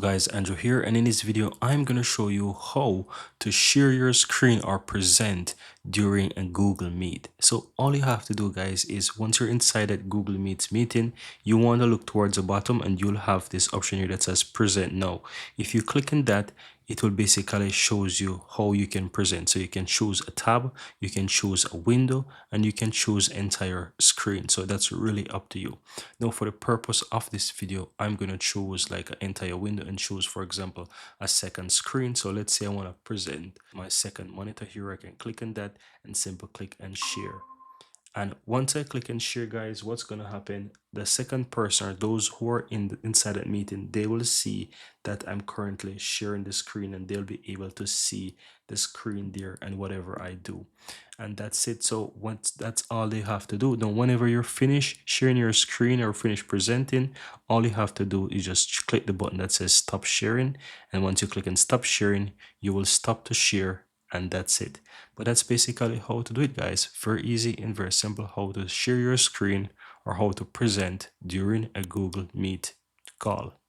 Guys, Andrew here, and in this video I'm going to show you how to share your screen or present during a Google Meet. So all you have to do, guys, is once you're inside that Google Meet meeting, you want to look towards the bottom and you'll have this option here that says present now. If you click on that, it will basically shows you how you can present. So you can choose a tab, you can choose a window, and you can choose entire screen. So that's really up to you. Now, for the purpose of this video, I'm going to choose like an entire window and choose, for example, a second screen. So let's say I want to present my second monitor here. I can click on that and simply click and share. And once I click and share, guys, what's going to happen? The second person, or those who are inside that meeting, they will see that I'm currently sharing the screen, and they'll be able to see the screen there and whatever I do. And that's it. So once that's all they have to do. Now, whenever you're finished sharing your screen or finished presenting, all you have to do is just click the button that says stop sharing. And once you click on stop sharing, you will stop to share, and that's it. But that's basically how to do it, guys. Very easy and very simple how to share your screen or how to present during a Google Meet call.